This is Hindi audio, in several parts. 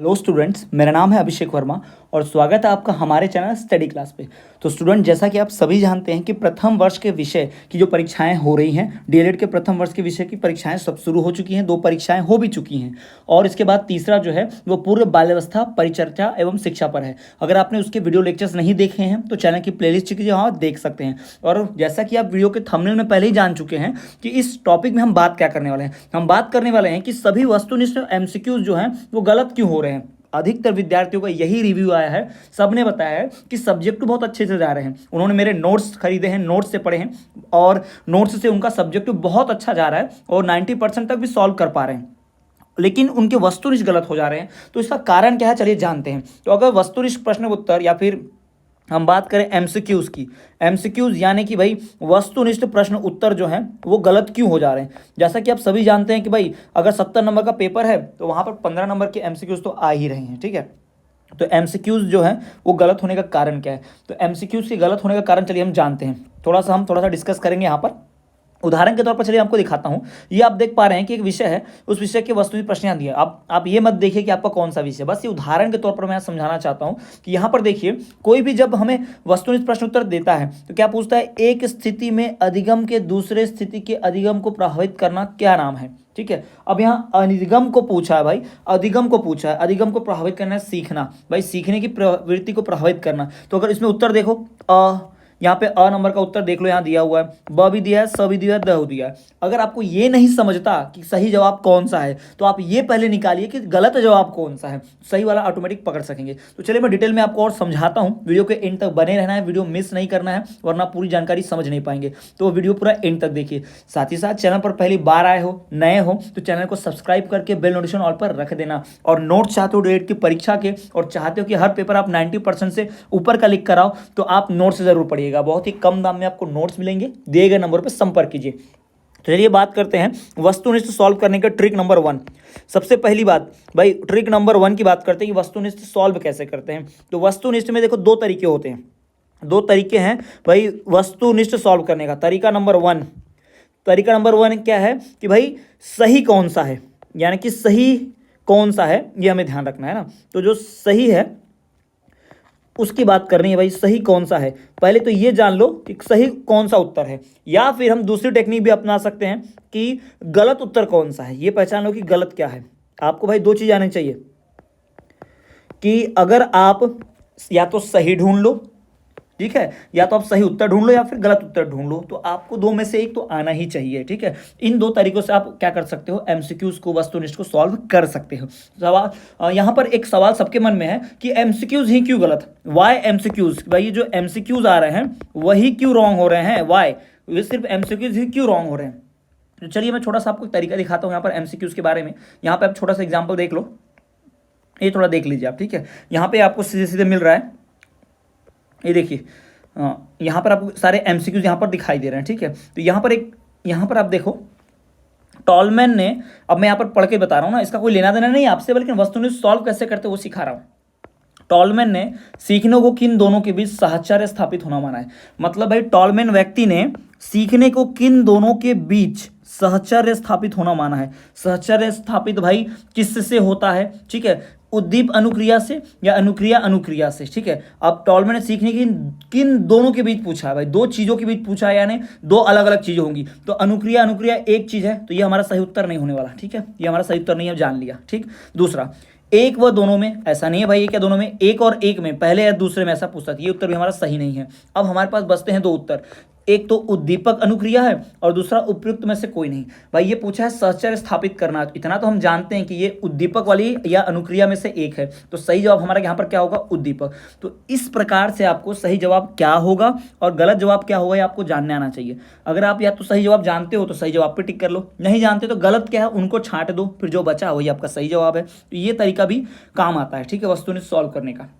हेलो स्टूडेंट्स, मेरा नाम है अभिषेक वर्मा और स्वागत है आपका हमारे चैनल स्टडी क्लास पे। तो स्टूडेंट, जैसा कि आप सभी जानते हैं कि प्रथम वर्ष के विषय की जो परीक्षाएं हो रही हैं, डीएलएड के प्रथम वर्ष के विषय की परीक्षाएं सब शुरू हो चुकी हैं। 2 परीक्षाएं हो भी चुकी हैं और इसके बाद तीसरा जो है वो पूर्व बाल्यावस्था परिचर्चा एवं शिक्षा पर है। अगर आपने उसके वीडियो लेक्चर्स नहीं देखे हैं तो चैनल की प्लेलिस्ट कीजिए, वहाँ देख सकते हैं। और जैसा कि आप वीडियो के थंबनेल में पहले ही जान चुके हैं कि इस टॉपिक में हम बात क्या करने वाले हैं। हम बात करने वाले हैं कि सभी वस्तुनिष्ठ एमसीक्यूज जो हैं वो गलत क्यों हो रहे हैं। अधिकतर विद्यार्थियों का यही रिव्यू आया है, सबने बताया है कि सब्जेक्ट बहुत अच्छे से जा रहे हैं। उन्होंने मेरे नोट्स खरीदे हैं, नोट्स से पढ़े हैं और नोट्स से उनका सब्जेक्ट बहुत अच्छा जा रहा है और 90% तक भी सॉल्व कर पा रहे हैं, लेकिन उनके वस्तुनिष्ठ गलत हो जा रहे हैं। तो इसका कारण क्या है, चलिए जानते हैं। तो अगर वस्तुनिष्ठ प्रश्न उत्तर या फिर हम बात करें एमसीक्यूज की, एमसीक्यूज यानी कि भाई वस्तुनिष्ठ प्रश्न उत्तर जो हैं वो गलत क्यों हो जा रहे हैं। जैसा कि आप सभी जानते हैं कि भाई अगर 70 नंबर का पेपर है तो वहाँ पर 15 नंबर के एमसीक्यूज तो आ ही रहे हैं, ठीक है। तो एमसीक्यूज जो हैं वो गलत होने का कारण क्या है, तो एमसीक्यूज के गलत होने का कारण चलिए हम जानते हैं। हम थोड़ा सा डिस्कस करेंगे यहाँ पर। उदाहरण के तौर पर चलिए आपको दिखाता हूं। ये आप देख पा रहे हैं कि एक विषय है, उस विषय के वस्तुनिष्ठ प्रश्न यहाँ दिए। आप ये मत देखिए कि आपका कौन सा विषय, बस ये उदाहरण के तौर पर मैं समझाना चाहता हूं कि यहाँ पर देखिए कोई भी जब हमें वस्तुनिष्ठ प्रश्न उत्तर देता है तो क्या पूछता है, एक स्थिति में अधिगम के दूसरे स्थिति के अधिगम को प्रभावित करना क्या नाम है। ठीक है, अब यहाँ अधिगम को पूछा है भाई, अधिगम को पूछा है, अधिगम को प्रभावित करना है सीखना, भाई सीखने की प्रवृत्ति को प्रभावित करना। तो अगर इसमें उत्तर देखो यहाँ पे अ नंबर का उत्तर देख लो, यहाँ दिया हुआ है, ब भी दिया है, स भी दिया है, द दिया है। अगर आपको ये नहीं समझता कि सही जवाब कौन सा है तो आप ये पहले निकालिए कि गलत जवाब कौन सा है, सही वाला ऑटोमेटिक पकड़ सकेंगे। तो चलिए मैं डिटेल में आपको और समझाता हूँ। वीडियो के एंड तक बने रहना है, वीडियो मिस नहीं करना है वरना पूरी जानकारी समझ नहीं पाएंगे। तो वीडियो पूरा एंड तक देखिए। साथ ही साथ चैनल पर पहली बार आए हो, नए हो तो चैनल को सब्सक्राइब करके बेल नोटिफिकेशन ऑल पर रख देना। और नोट चाहते हो डीएलएड की परीक्षा के और चाहते हो कि हर पेपर आप 90% से ऊपर का लिख कर आओ तो आप नोट से जरूर पढ़िएगा। बहुत ही कम दाम में आपको नोट्स मिलेंगे, दिए गए नंबर पर संपर्क कीजिए। तो चलिए बात करते हैं वस्तुनिष्ठ सॉल्व करने का ट्रिक नंबर 1। सबसे पहली बात भाई, ट्रिक नंबर 1 की बात करते हैं कि वस्तुनिष्ठ सॉल्व कैसे करते हैं। तो वस्तुनिष्ठ में देखो 2 तरीके होते हैं, 2 तरीके हैं भाई वस्तुनिष्ठ सॉल्व करने का। तरीका नंबर 1 क्या है कि भाई सही कौन सा है, यानी कि सही कौन सा है ये हमें ध्यान रखना है ना। तो जो सही है उसकी बात करनी है भाई, सही कौन सा है। पहले तो ये जान लो कि सही कौन सा उत्तर है, या फिर हम दूसरी टेक्निक भी अपना सकते हैं कि गलत उत्तर कौन सा है। ये पहचान लो कि गलत क्या है। आपको भाई 2 चीज़ आनी चाहिए कि अगर आप या तो सही ढूंढ लो, ठीक है, या तो आप सही उत्तर ढूंढ लो या फिर गलत उत्तर ढूंढ लो, तो आपको 2 में से एक तो आना ही चाहिए, ठीक है। इन 2 तरीकों से आप क्या कर सकते हो, एमसीक्यूज को वस्तुनिष्ठ को सॉल्व कर सकते हो। सवाल यहाँ पर एक सवाल सबके मन में है कि एमसीक्यूज ही क्यों गलत, वाई एमसीक्यूज, भाई ये जो एमसीक्यूज आ रहे हैं वही क्यों रॉन्ग हो रहे हैं, वाई, ये सिर्फ एमसीक्यूज ही क्यों रॉन्ग हो रहे हैं। तो चलिए मैं छोटा सा आपको तरीका दिखाता हूँ यहाँ पर एमसीक्यूज के बारे में। यहाँ पे आप छोटा सा एग्जाम्पल देख लो, ये थोड़ा देख लीजिए आप, ठीक है। यहाँ पे आपको सीधे सीधे मिल रहा है, ये देखिए यहाँ पर आपको सारे एमसीक्यूज यहाँ पर दिखाई दे रहे हैं, ठीक है। तो यहाँ पर आप देखो टॉलमैन ने, अब मैं यहाँ पर पढ़ के बता रहा हूँ ना, इसका कोई लेना देना नहीं आपसे, बल्कि वस्तुनिष्ठ सॉल्व कैसे करते वो सिखा रहा हूँ। टॉलमैन ने सीखने को किन दोनों के बीच साहचर्य स्थापित होना माना है। मतलब भाई टॉलमैन व्यक्ति ने सीखने को किन दोनों के बीच सहचर्य स्थापित होना माना है। सहचर्य स्थापित भाई किससे होता है, ठीक है, उद्दीप अनुक्रिया से या अनुक्रिया अनुक्रिया से, ठीक है। अब टॉलमैन ने सीखने की किन दोनों के बीच पूछा है भाई, 2 चीजों के बीच पूछा है, यानी 2 अलग अलग चीजें होंगी। तो अनुक्रिया अनुक्रिया एक चीज है, तो ये हमारा सही उत्तर नहीं होने वाला, ठीक है, ये हमारा सही उत्तर नहीं है, जान लिया, ठीक। दूसरा, एक व दोनों में, ऐसा नहीं है भाई, ये क्या दोनों में, एक और एक में, पहले या दूसरे में, ऐसा पूछता था, ये उत्तर भी हमारा सही नहीं है। अब हमारे पास बचते हैं 2 उत्तर, एक तो उद्दीपक अनुक्रिया है और दूसरा उपयुक्त में से कोई नहीं। भाई ये पूछा है सहचर्य स्थापित करना, इतना तो हम जानते हैं कि ये उद्दीपक वाली या अनुक्रिया में से एक है, तो सही जवाब हमारा यहाँ पर क्या होगा, उद्दीपक। तो इस प्रकार से आपको सही जवाब क्या होगा और गलत जवाब क्या होगा ये आपको जानने आना चाहिए। अगर आप या तो सही जवाब जानते हो तो सही जवाब पे टिक कर लो, नहीं जानते तो गलत क्या है उनको छांट दो, फिर जो बचा वही आपका सही जवाब है। तो ये तरीका भी काम आता है, ठीक है, वस्तुनिष्ठ सॉल्व करने का।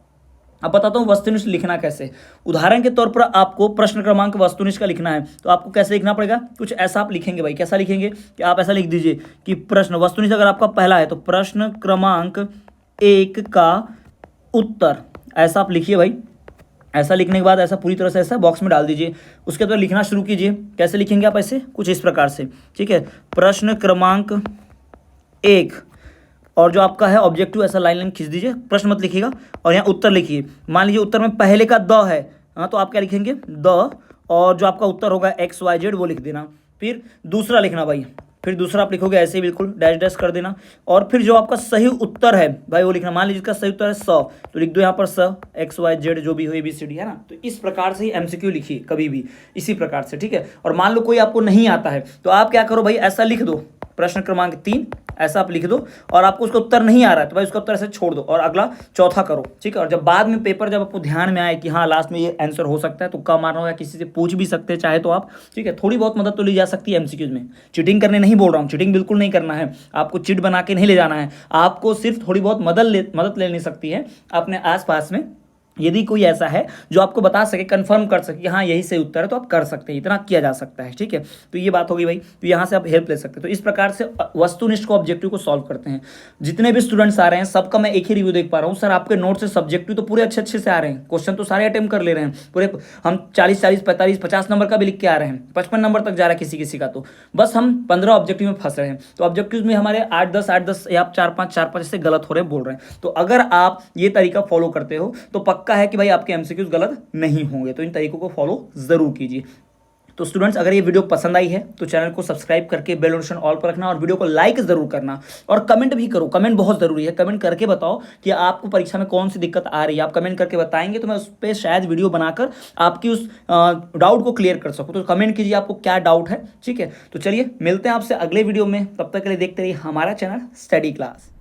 अब बताता हूँ वस्तुनिष्ठ लिखना कैसे। उदाहरण के तौर पर आपको प्रश्न क्रमांक वस्तुनिष्ठ का लिखना है तो आपको कैसे लिखना पड़ेगा, कुछ ऐसा आप लिखेंगे भाई। कैसा लिखेंगे कि आप ऐसा लिख दीजिए कि प्रश्न वस्तुनिष्ठ अगर आपका पहला है तो प्रश्न क्रमांक 1 का उत्तर, ऐसा आप लिखिए भाई। ऐसा लिखने के बाद ऐसा पूरी तरह से ऐसा बॉक्स में डाल दीजिए। उसके बाद लिखना शुरू कीजिए। कैसे लिखेंगे आप, ऐसे कुछ इस प्रकार से, ठीक है। प्रश्न क्रमांक 1 और जो आपका है ऑब्जेक्टिव ऐसा लाइन लाइन खींच दीजिए, प्रश्न मत लिखिएगा और यहाँ उत्तर लिखिए। मान लीजिए उत्तर में पहले का द है, हाँ तो आप क्या लिखेंगे द, और जो आपका उत्तर होगा XYZ वो लिख देना। फिर दूसरा लिखना भाई, फिर दूसरा आप लिखोगे ऐसे ही बिल्कुल डैश डैश कर देना। और फिर जो आपका सही उत्तर है भाई वो लिखना। मान लीजिए इसका सही उत्तर है 100, तो लिख दो यहाँ पर XYZ जो भी हो ABCD है ना। तो इस प्रकार से ही MCQ लिखिए कभी भी, इसी प्रकार से, ठीक है। और मान लो कोई आपको नहीं आता है तो आप क्या करो भाई, ऐसा लिख दो प्रश्न क्रमांक 3 ऐसा आप लिख दो, और आपको उसका उत्तर नहीं आ रहा है तो भाई उसका उत्तर ऐसे छोड़ दो और अगला चौथा करो, ठीक है। और जब बाद में पेपर जब आपको ध्यान में आए कि हाँ लास्ट में ये आंसर हो सकता है, तुक्का मारना हो या किसी से पूछ भी सकते हैं चाहे तो आप, ठीक है। थोड़ी बहुत मदद तो ली जा सकती है MCQs में। चीटिंग करने नहीं बोल रहा हूँ, चीटिंग बिल्कुल नहीं करना है, आपको चिट बना के नहीं ले जाना है, आपको सिर्फ थोड़ी बहुत मदद लेनी सकती है अपने आसपास में। यदि कोई ऐसा है जो आपको बता सके, कंफर्म कर सके कि हाँ यही सही उत्तर है, तो आप कर सकते हैं, इतना किया जा सकता है, ठीक है। तो ये बात होगी भाई, तो यहाँ से आप हेल्प ले सकते हैं। तो इस प्रकार से वस्तुनिष्ठ को ऑब्जेक्टिव को सॉल्व करते हैं। जितने भी स्टूडेंट्स आ रहे हैं सबका मैं एक ही रिव्यू देख पा रहा हूँ, सर आपके नोट से सब्जेक्टिव तो पूरे अच्छे अच्छे से आ रहे हैं, क्वेश्चन तो सारे अटेम्प्ट कर ले रहे हैं पूरे, हम 40 40 45 50 नंबर का भी लिख के आ रहे हैं, 55 नंबर तक जा रहा है किसी किसी का। तो बस हम 15 ऑब्जेक्टिव में फंस रहे हैं। तो ऑब्जेक्टिव में हमारे 8 10 या 4 5 ऐसे गलत हो रहे हैं, बोल रहे हैं। तो अगर आप ये तरीका फॉलो करते हो तो पक्का है कि भाई आपके MCQs गलत नहीं होंगे। तो इन तरीकों को फॉलो जरूर कीजिए। तो स्टूडेंट्स अगर ये वीडियो पसंद आई है तो चैनल को सब्सक्राइब करके बेल नोटिफिकेशन ऑल पर रखना और वीडियो को लाइक जरूर करना और कमेंट भी करो। कमेंट बहुत जरूरी है, कमेंट करके बताओ कि आपको परीक्षा में कौन सी दिक्कत आ रही है। आप कमेंट करके बताएंगे तो मैं उस पर शायद वीडियो बनाकर आपकी उस डाउट को क्लियर कर सकूँ। तो कमेंट कीजिए आपको क्या डाउट है, ठीक है। तो चलिए मिलते हैं आपसे अगले वीडियो में, तब तक के लिए देखते रहिए हमारा चैनल स्टडी क्लास।